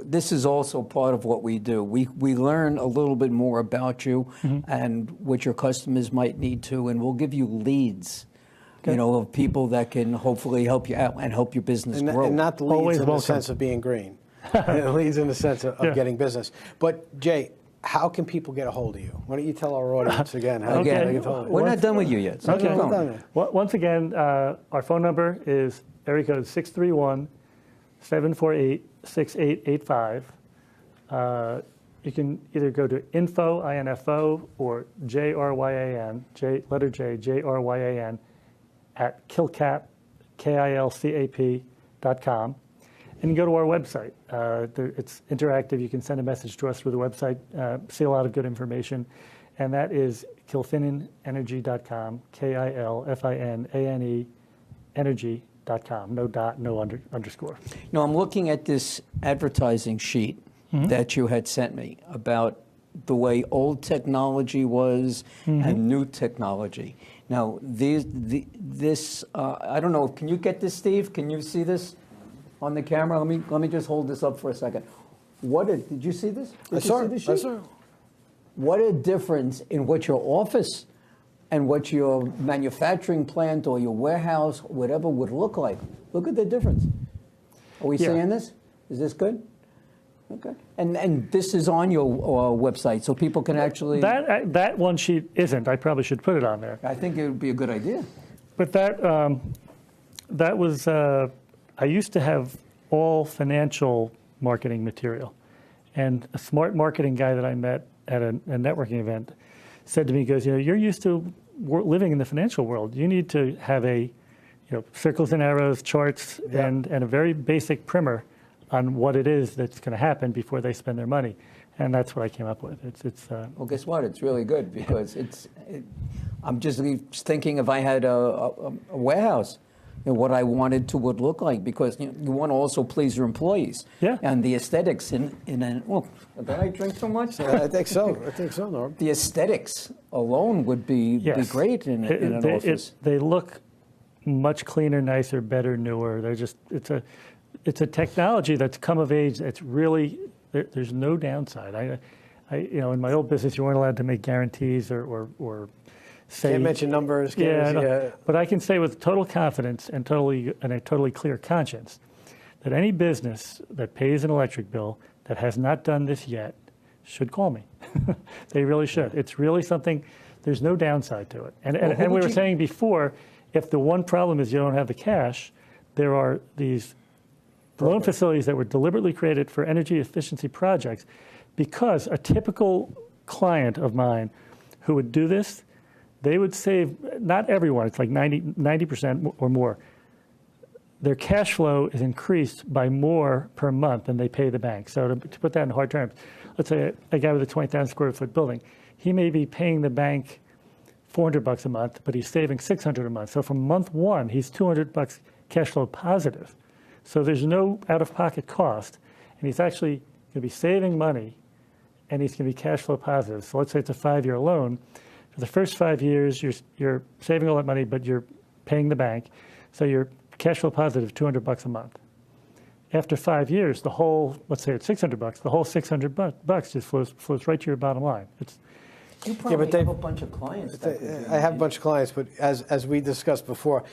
This is also part of what we do. We learn a little bit more about you and what your customers might need to, and we'll give you leads, of people that can hopefully help you out and help your business grow. And not leads in the sense of being green. Leads in the sense of getting business. But, Jay, how can people get a hold of you? Why don't you tell our audience again how they can get a hold of you? We're not done with you yet. So Once again, our phone number is area code 631-748-6885. You can either go to info, or JRYAN, letter J, JRYAN, at kilcap, KILCAP.com. And you can go to our website. It's interactive. You can send a message to us through the website, see a lot of good information. And that is kilfinaneenergy.com, KILFINANE energy.com. No dot, no underscore. Now, I'm looking at this advertising sheet that you had sent me about the way old technology was and new technology. Now, this I don't know. Can you get this, Steve? Can you see this on the camera? Let me just hold this up for a second. Did you see this? I saw it. What a difference in what your office and what your manufacturing plant or your warehouse, whatever, would look like. Look at the difference. Are we seeing this? Is this good? Okay. And this is on your website, so people can actually... That one sheet isn't. I probably should put it on there. I think it would be a good idea. But that was... I used to have all financial marketing material. And a smart marketing guy that I met at a networking event said to me, he goes, you're used to living in the financial world. You need to have circles and arrows, charts, and a very basic primer on what it is that's going to happen before they spend their money. And that's what I came up with. Well, guess what? It's really good because I'm just thinking if I had a warehouse, what I wanted would look like, because you want to also please your employees. Yeah. And the aesthetics did I drink so much? I think so, Norm. The aesthetics alone would be great in an office. They look much cleaner, nicer, better, newer. It's a technology that's come of age. It's really, there's no downside. In my old business, you weren't allowed to make guarantees or say. Can't mention numbers. But I can say with total confidence and a totally clear conscience that any business that pays an electric bill that has not done this yet should call me. They really should. It's really something. There's no downside to it. And we were saying before, if the one problem is you don't have the cash, there are these loan facilities that were deliberately created for energy efficiency projects, because a typical client of mine who would do this, they would save, not everyone, it's like 90% or more. Their cash flow is increased by more per month than they pay the bank. So to put that in hard terms, let's say a guy with a 20,000 square foot building, he may be paying the bank $400 a month, but he's saving $600 a month. So from month one, he's $200 cash flow positive. So there's no out-of-pocket cost, and he's actually going to be saving money, and he's going to be cash flow positive. So let's say it's a 5-year loan. For the first 5 years, you're saving all that money, but you're paying the bank, so you're cash flow positive $200 a month. After 5 years, the whole, let's say it's $600, the whole $600 just flows right to your bottom line. You probably have a bunch of clients. I have a bunch of clients, but as we discussed before,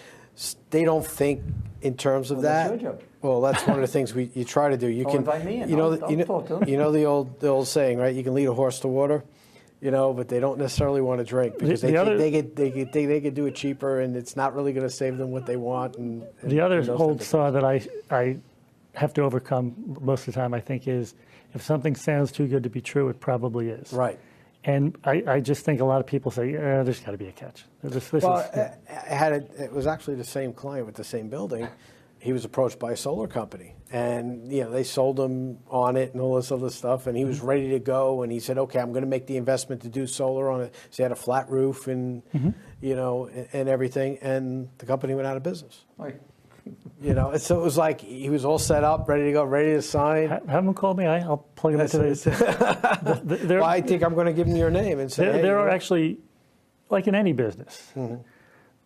they don't think in terms of that. That's your job. Well, that's one of the things you try to do. You can invite me in. I'll talk to them. You know the old saying, right? You can lead a horse to water, but they don't necessarily want to drink because they could do it cheaper, and it's not really going to save them what they want. And the other old saw that I have to overcome most of the time, I think, is if something sounds too good to be true, it probably is. Right. And I just think a lot of people say, there's got to be a catch. It was actually the same client with the same building. He was approached by a solar company, and they sold him on it and all this other stuff, and he was ready to go, and he said, okay, I'm going to make the investment to do solar on it. So he had a flat roof and, and everything, and the company went out of business. Right. So it was like he was all set up, ready to go, ready to sign. Have him call me. I'll plug him into this. Well, I think I'm going to give him your name and say, there are actually, like in any business,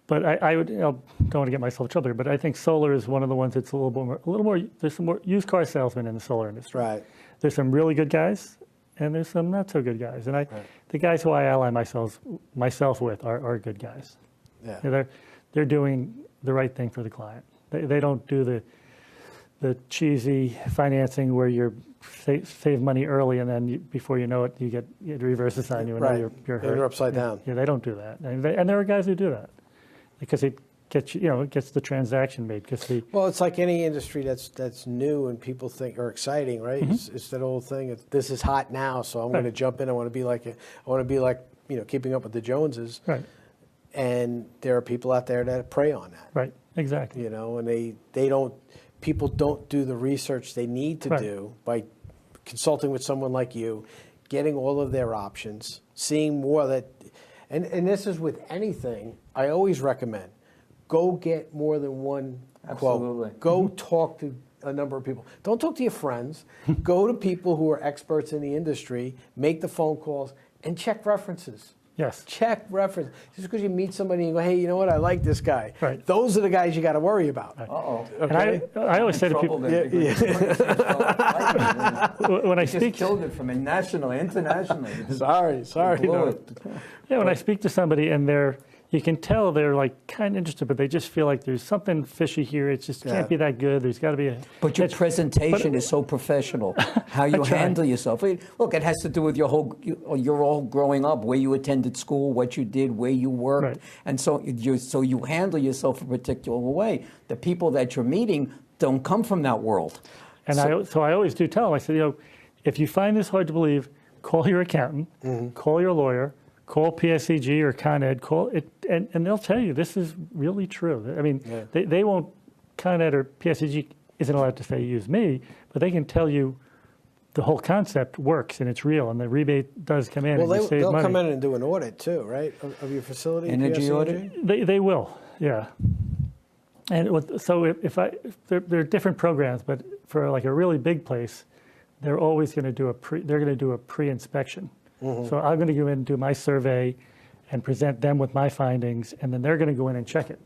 but I don't want to get myself in trouble here, but I think solar is one of the ones that's a little more. There's some more used car salesmen in the solar industry. Right. There's some really good guys, and there's some not so good guys. And the guys who I ally myself with are good guys. Yeah. They're doing the right thing for the client. They don't do the cheesy financing where you save money early and then before you know it, it reverses on you and now you're hurt. You're upside down. Yeah, they don't do that. And there are guys who do that because it gets it gets the transaction made. Well, it's like any industry that's new and people think are exciting, right? It's that old thing. This is hot now, so I'm going to jump in. I want to be like keeping up with the Joneses. Right. And there are people out there that prey on that. Right. Exactly. And people don't do the research they need to do by consulting with someone like you, getting all of their options, seeing more and this is with anything, I always recommend, go get more than one quote. Go talk to a number of people. Don't talk to your friends. Go to people who are experts in the industry, make the phone calls, and check references. Yes. Check reference. Just because you meet somebody and you go, hey, you know what? I like this guy. Right. Those are the guys you got to worry about. Uh-oh. Okay? And I always say to people, when I speak, killed it from internationally. Sorry. No. Yeah, when I speak to somebody and you can tell they're like kind of interested, but they just feel like there's something fishy here. It just can't be that good. There's got to be a. But your presentation is so professional. How you handle yourself. Look, it has to do with your whole growing up, where you attended school, what you did, where you worked, and so you handle yourself a particular way. The people that you're meeting don't come from that world. And I always do tell them. I said, if you find this hard to believe, call your accountant, call your lawyer. Call PSEG or Con Ed, call it, and they'll tell you this is really true. I mean, they won't, Con Ed or PSEG isn't allowed to say use me, but they can tell you the whole concept works and it's real and the rebate does come in. Well, and they'll money. Come in and do an audit too, right, of your facility? Energy PSEG? audit? They will, yeah. And so if there are different programs, but for like a really big place, they're always going to do a pre-inspection. So I'm going to go in and do my survey and present them with my findings, and then they're going to go in and check it.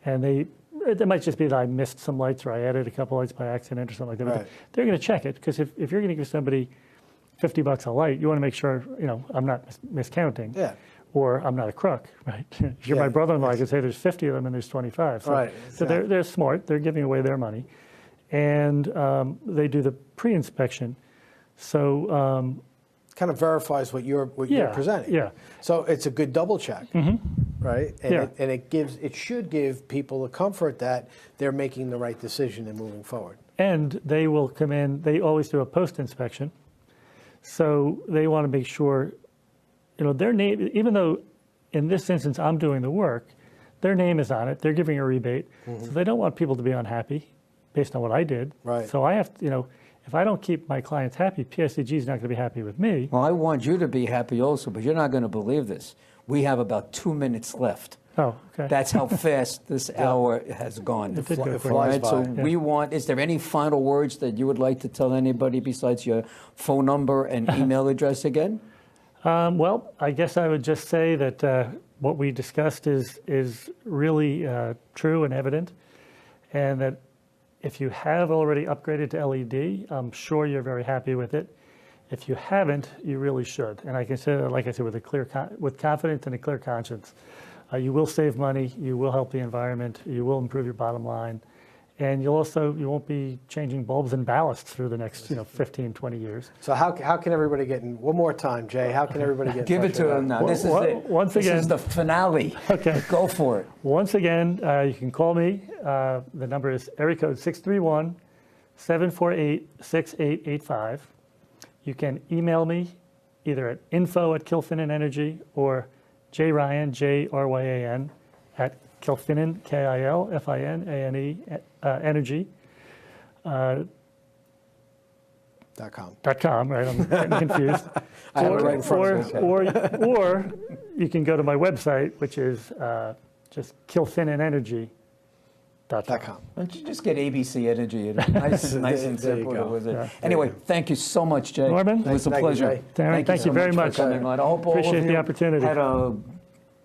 And it might just be that I missed some lights or I added a couple lights by accident or something like that. Right. But they're going to check it because if you're going to give somebody $50 a light, you want to make sure, I'm not miscounting. Yeah. Or I'm not a crook, right? If you're my brother-in-law, I can say there's 50 of them and there's 25. So, Right, so they're smart. They're giving away their money. And they do the pre-inspection. So kind of verifies what you're presenting. Yeah. So it's a good double check, right? And it should give people the comfort that they're making the right decision and moving forward. And they will come in. They always do a post-inspection. So they want to make sure, their name, even though in this instance I'm doing the work, their name is on it. They're giving a rebate. So they don't want people to be unhappy based on what I did. Right. So I have to, if I don't keep my clients happy, PSEG is not going to be happy with me. Well, I want you to be happy also, but you're not going to believe this. We have about 2 minutes left. Oh, okay. That's how fast this hour has gone. It did go quick. All right, Flies so by. is there any final words that you would like to tell anybody besides your phone number and email address again? Well, I guess I would just say that what we discussed is really true and evident, and that if you have already upgraded to LED, I'm sure you're very happy with it. If you haven't, you really should. And I can say that, like I said, with confidence and a clear conscience. You will save money, you will help the environment, you will improve your bottom line, and you won't be changing bulbs and ballasts through the next 15, 20 years. So how can everybody get in, one more time, Jay, how can everybody get in Give it touch to with them us? now. This is it. Once again, this is the finale. Okay. Go for it. Once again, you can call me. The number is area code 631-748-6885. You can email me either at info@Kilfinane Energy or JRyan, JRYAN, at Kilfinane, KILFINANE, energy. .com, right? I'm getting confused. I have it right in front of me. Or you can go to my website, which is just kilfinaneenergy.com. Why don't you just get ABC Energy? Nice and There you simple. go. Was it? Yeah. Anyway, thank you so much, Jay. Norman? It was a Thank you, pleasure. Jay. Darren, thank you so very for much. coming on. I hope all Appreciate of the you opportunity. had a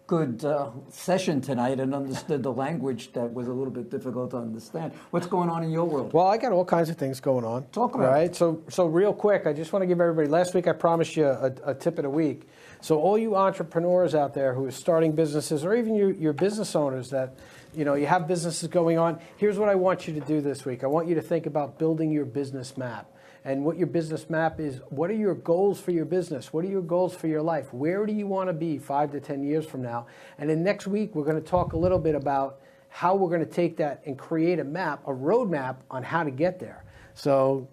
good session tonight and understood the language that was a little bit difficult to understand. What's going on in your world? Well, I got all kinds of things going on. Talk about it. Right? So real quick, I just want to give everybody, last week I promised you a tip of the week. So all you entrepreneurs out there who are starting businesses, or even your business owners that, you have businesses going on, here's what I want you to do this week. I want you to think about building your business map. And what your business map is, what are your goals for your business? What are your goals for your life? Where do you want to be 5 to 10 years from now? And then next week, we're going to talk a little bit about how we're going to take that and create a map, a roadmap on how to get there. So,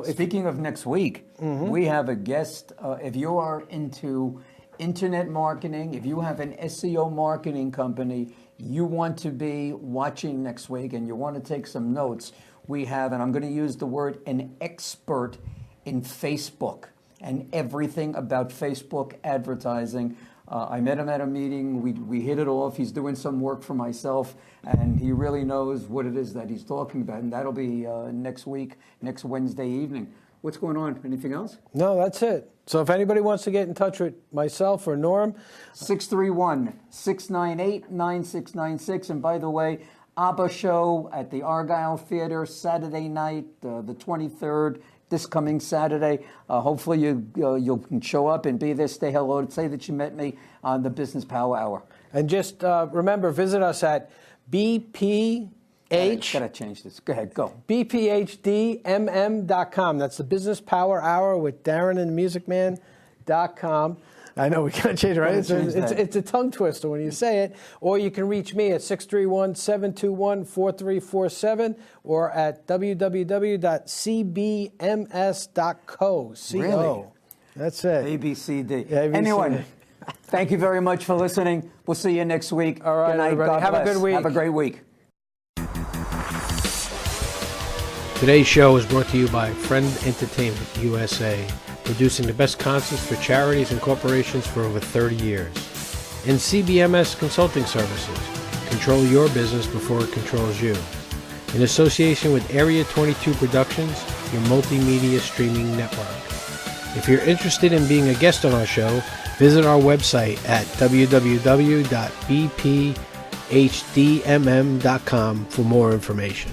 Speaking of next week, we have a guest. If you are into internet marketing, if you have an SEO marketing company, you want to be watching next week and you want to take some notes, we have, and I'm going to use the word, an expert in Facebook and everything about Facebook advertising. I met him at a meeting. We hit it off. He's doing some work for myself, and he really knows what it is that he's talking about. And that'll be next week, next Wednesday evening. What's going on? Anything else? No, that's it. So if anybody wants to get in touch with myself or Norm, 631-698-9696. And by the way, ABBA show at the Argyle Theater Saturday night, the 23rd, this coming Saturday. Hopefully you can show up and be there, say hello, say that you met me on the Business Power Hour. and just remember, visit us at Gotta change this. Go ahead, go. bphdmm.com. That's the Business Power Hour with Darren and musicman.com. I know we gotta change it, right? It's a tongue twister when you say it. Or you can reach me at 631-721-4347 or at www.cbms.co. Really? That's it. ABCD. Yeah, ABCD. Anyway, thank you very much for listening. We'll see you next week. All right, good night. everybody. God Have a bless. good week. Have a great week. Today's show is brought to you by Friend Entertainment USA, producing the best concerts for charities and corporations for over 30 years. And CBMS Consulting Services. Control your business before it controls you. In association with Area 22 Productions, your multimedia streaming network. If you're interested in being a guest on our show, visit our website at www.bphdmm.com for more information.